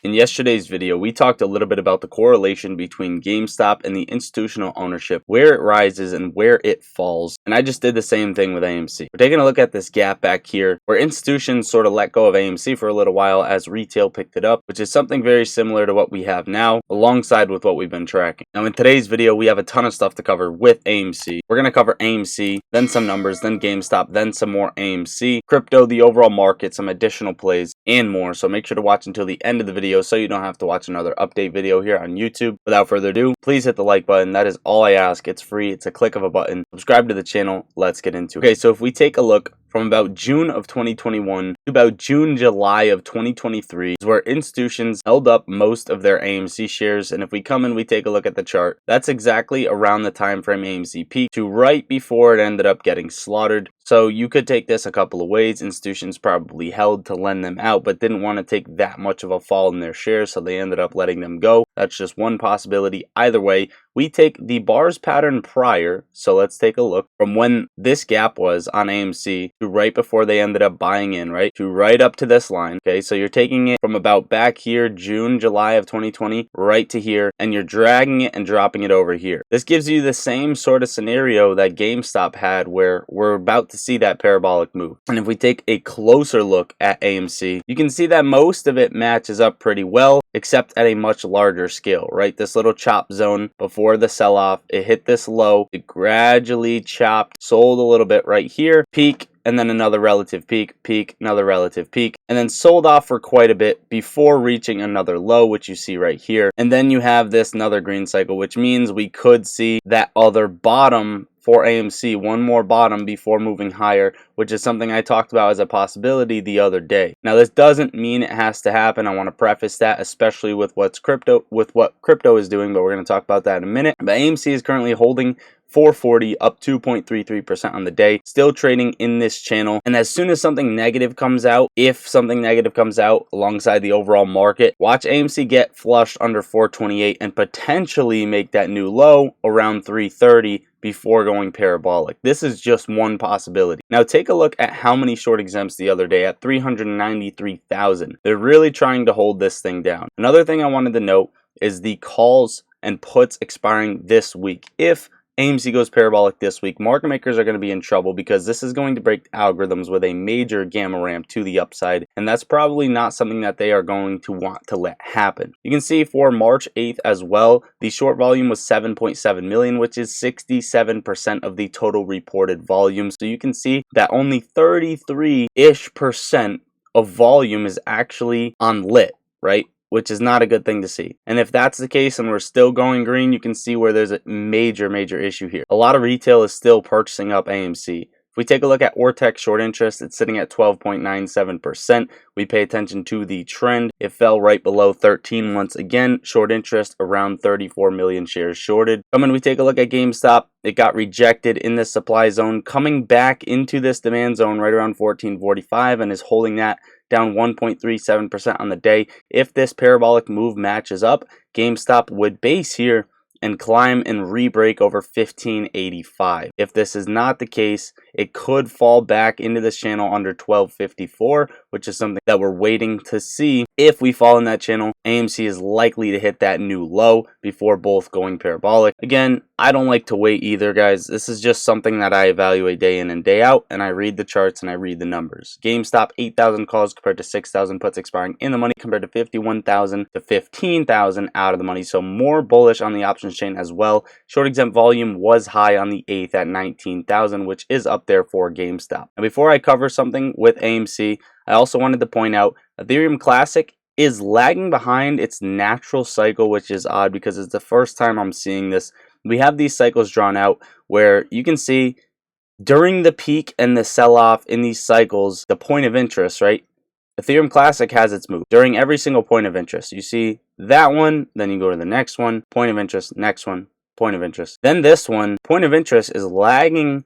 In yesterday's video, we talked a little bit about the correlation between GameStop and the institutional ownership, where it rises and where it falls. And I just did the same thing with AMC. We're taking a look at this gap back here, where institutions sort of let go of AMC for a little while as retail picked it up, which is something very similar to what we have now, alongside with what we've been tracking. Now in today's video, we have a ton of stuff to cover with AMC. We're going to cover AMC, then some numbers, then GameStop, then some more AMC, crypto, the overall market, some additional plays, and more. So make sure to watch until the end of the video so you don't have to watch another update video here on YouTube. Without further ado, please hit the like button. That is all I ask. It's free. It's a click of a button. Subscribe to the channel. Let's get into it. Okay, so if we take a look from about June of 2021 to about July of 2023 is where institutions held up most of their AMC shares. And if we come and we take a look at the chart, that's exactly around the time frame AMC peaked to right before it ended up getting slaughtered. So you could take this a couple of ways. Institutions probably held to lend them out, but didn't want to take that much of a fall in their shares, so they ended up letting them go. That's just one possibility. Either way, we take the bars pattern prior, so let's take a look from when this gap was on AMC to right before they ended up buying in, right, to right up to this line. Okay, so you're taking it from about back here, July of 2020, right to here, and you're dragging it and dropping it over here. This gives you the same sort of scenario that GameStop had, where we're about to see that parabolic move. And if we take a closer look at AMC, you can see that most of it matches up pretty well, except at a much larger scale, right? This little chop zone before the sell-off, it hit this low, it gradually chopped, sold a little bit right here, peak, and then another relative peak, another relative peak, and then sold off for quite a bit before reaching another low, which you see right here. And then you have this another green cycle, which means we could see that other bottom for AMC, one more bottom before moving higher, which is something I talked about as a possibility the other day. Now, this doesn't mean it has to happen. I want to preface that, especially with what crypto is doing, but we're going to talk about that in a minute. But AMC is currently holding 440, up 2.33% on the day, still trading in this channel. And as soon as something negative comes out, if something negative comes out alongside the overall market, watch AMC get flushed under 428 and potentially make that new low around 330 before going parabolic. This is just one possibility. Now take a look at how many short exempts the other day at 393,000. They're really trying to hold this thing down. Another thing I wanted to note is the calls and puts expiring this week. If AMC goes parabolic this week, market makers are going to be in trouble because this is going to break algorithms with a major gamma ramp to the upside, and that's probably not something that they are going to want to let happen. You can see for March 8th as well, the short volume was 7.7 million, which is 67% of the total reported volume. So you can see that only 33-ish% of volume is actually on lit, right? Which is not a good thing to see. And if that's the case and we're still going green, you can see where there's a major issue here. A lot of retail is still purchasing up AMC. If we take a look at Ortex short interest, it's sitting at 12.97%. We pay attention to the trend. It fell right below 13 once again. Short interest around 34 million shares shorted. When we take a look at GameStop, it got rejected in this supply zone, coming back into this demand zone right around 1445 and is holding that down 1.37% on the day. If this parabolic move matches up, GameStop would base here and climb and re-break over 1585. If this is not the case, it could fall back into this channel under 1254, which is something that we're waiting to see. If we fall in that channel, AMC is likely to hit that new low before both going parabolic. Again, I don't like to wait either, guys. This is just something that I evaluate day in and day out, and I read the charts and I read the numbers. GameStop, 8,000 calls compared to 6,000 puts expiring in the money, compared to 51,000 to 15,000 out of the money. So more bullish on the options chain as well. Short exempt volume was high on the 8th at 19,000, which is up there for GameStop. And before I cover something with AMC, I also wanted to point out Ethereum Classic is lagging behind its natural cycle, which is odd because it's the first time I'm seeing this. We have these cycles drawn out where you can see during the peak and the sell-off in these cycles, the point of interest, right? Ethereum Classic has its move during every single point of interest. You see that one, then you go to the next one, point of interest, next one, point of interest. Then this one, point of interest is lagging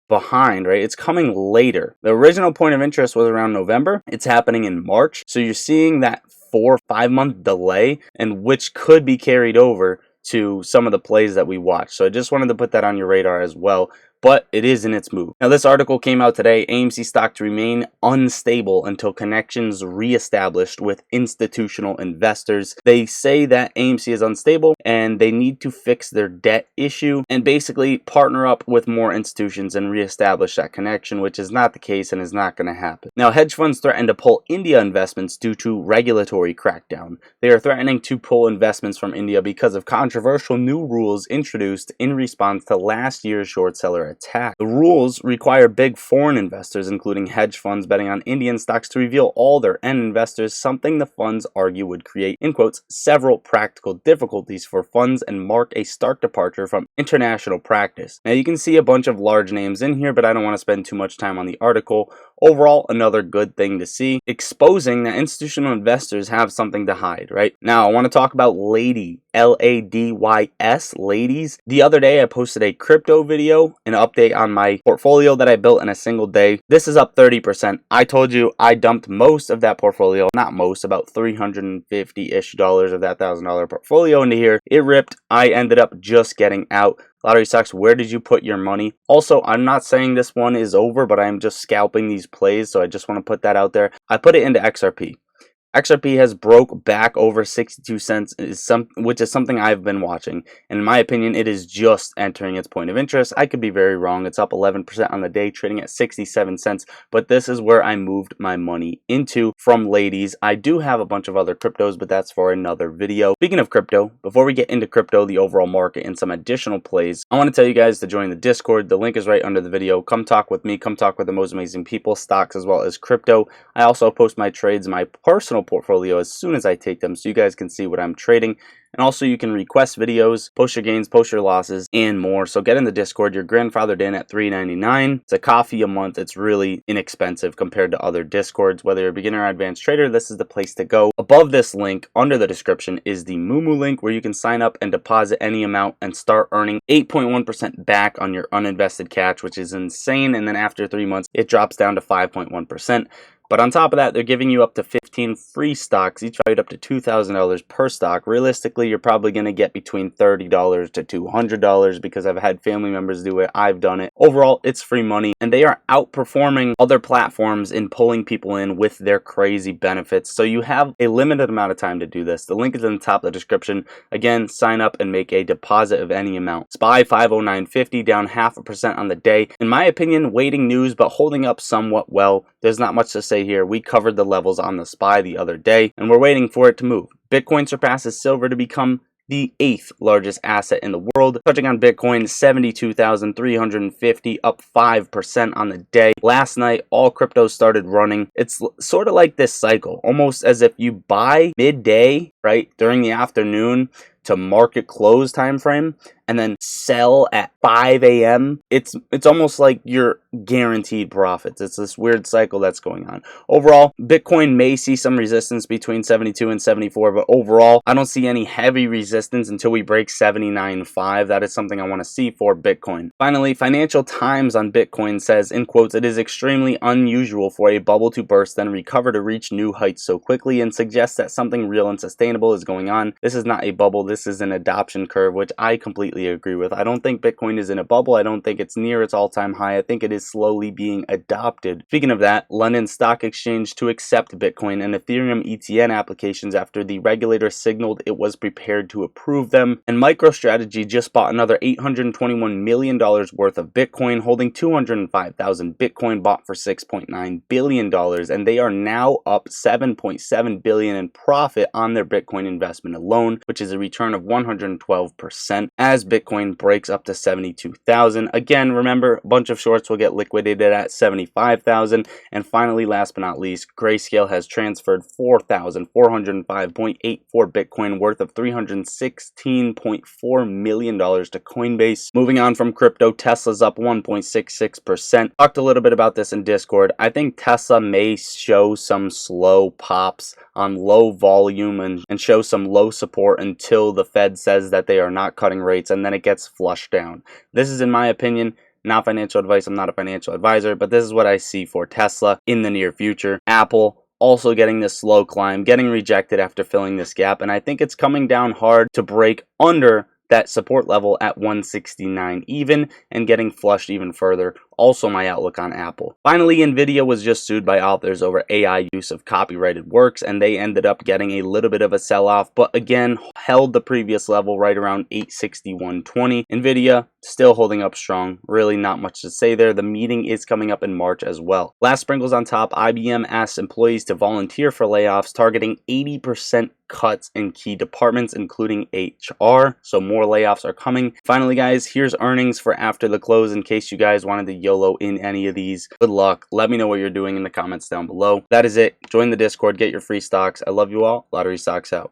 behind, right? It's coming later. The original point of interest was around November. It's happening in March. So you're seeing that 4 or 5 month delay, and which could be carried over to some of the plays that we watch. So I just wanted to put that on your radar as well. but it is in its move. Now, this article came out today. AMC stock to remain unstable until connections reestablished with institutional investors. They say that AMC is unstable and they need to fix their debt issue and basically partner up with more institutions and reestablish that connection, which is not the case and is not going to happen. Now, hedge funds threaten to pull India investments due to regulatory crackdown. They are threatening to pull investments from India because of controversial new rules introduced in response to last year's short seller attack. The rules require big foreign investors, including hedge funds betting on Indian stocks, to reveal all their end investors, something the funds argue would create, in quotes, several practical difficulties for funds and mark a stark departure from international practice. Now, you can see a bunch of large names in here, but I don't want to spend too much time on the article. Overall, another good thing to see, exposing that institutional investors have something to hide, right? Now, I want to talk about Lady, L-A-D-Y-S, ladies. The other day, I posted a crypto video, an update on my portfolio that I built in a single day. This is up 30%. I told you I dumped most of that portfolio, not most, about $350-ish of that $1,000 portfolio into here. It ripped. I ended up just getting out. Lottery sucks. Where did you put your money? Also, I'm not saying this one is over, but I'm just scalping these plays, so I just want to put that out there. I put it into XRP. XRP has broke back over 62 cents, which is something I've been watching. And in my opinion, it is just entering its point of interest. I could be very wrong. It's up 11% on the day, trading at 67 cents. But this is where I moved my money into from ladies. I do have a bunch of other cryptos, but that's for another video. Speaking of crypto, before we get into crypto, the overall market, and some additional plays, I want to tell you guys to join the Discord. The link is right under the video. Come talk with me. Come talk with the most amazing people, stocks as well as crypto. I also post my trades, my personal portfolio as soon as I take them, so you guys can see what I'm trading. And also, you can request videos, post your gains, post your losses, and more. So get in the Discord. You're grandfathered in at $3.99. It's a coffee a month. It's really inexpensive compared to other Discords. Whether you're a beginner or advanced trader, this is the place to go. Above this link, under the description, is the Moomoo link where you can sign up and deposit any amount and start earning 8.1% back on your uninvested cash, which is insane. And then after 3 months, it drops down to 5.1%. But on top of that, they're giving you up to 15 free stocks, each valued up to $2,000 per stock. Realistically, you're probably going to get between $30 to $200 because I've had family members do it. I've done it. Overall, it's free money, and they are outperforming other platforms in pulling people in with their crazy benefits. So you have a limited amount of time to do this. The link is in the top of the description. Again, sign up and make a deposit of any amount. SPY 509.50, down 0.5% on the day. In my opinion, waiting news, but holding up somewhat well. There's not much to say here. We covered the levels on the SPY the other day, and we're waiting for it to move. Bitcoin surpasses silver to become the 8th largest asset in the world. Touching on Bitcoin, 72,350, up 5% on the day. Last night, all cryptos started running. It's sort of like this cycle, almost as if you buy midday, right, during the afternoon to market close time frame, and then sell at 5 a.m. It's almost like you're guaranteed profits. It's this weird cycle that's going on. Overall, Bitcoin may see some resistance between 72 and 74, but overall, I don't see any heavy resistance until we break 79.5. That is something I want to see for Bitcoin. Finally, Financial Times on Bitcoin says, in quotes, "It is extremely unusual for a bubble to burst then recover to reach new heights so quickly, and suggests that something real and sustainable is going on. This is not a bubble. This is an adoption curve," which I completely agree with. I don't think Bitcoin is in a bubble. I don't think it's near its all-time high. I think it is slowly being adopted. Speaking of that, London Stock Exchange to accept Bitcoin and Ethereum ETN applications after the regulator signaled it was prepared to approve them. And MicroStrategy just bought another $821 million worth of Bitcoin, holding 205,000 Bitcoin bought for $6.9 billion. And they are now up $7.7 billion in profit on their Bitcoin investment alone, which is a return of 112% as Bitcoin breaks up to 72,000. Again, remember, a bunch of shorts will get liquidated at 75,000. And finally, last but not least, Grayscale has transferred 4,405.84 Bitcoin worth of $316.4 million to Coinbase. Moving on from crypto, Tesla's up 1.66%. Talked a little bit about this in Discord. I think Tesla may show some slow pops on low volume and show some low support until the Fed says that they are not cutting rates, and then it gets flushed down. This is, in my opinion, not financial advice. I'm not a financial advisor, but this is what I see for Tesla in the near future. Apple also getting this slow climb, getting rejected after filling this gap, and I think it's coming down hard to break under that support level at 169 even and getting flushed even further. Also my outlook on Apple. Finally, Nvidia was just sued by authors over AI use of copyrighted works, and they ended up getting a little bit of a sell-off, but again held the previous level right around 861.20. Nvidia still holding up strong. Really not much to say there. The meeting is coming up in March as well. Last sprinkles on top, IBM asks employees to volunteer for layoffs, targeting 80% cuts in key departments including HR, so more layoffs are coming. Finally guys, here's earnings for after the close in case you guys wanted to YOLO in any of these. Good luck. Let me know what you're doing in the comments down below. That is it. Join the Discord, get your free stocks. I love you all. Lottery Stocks out.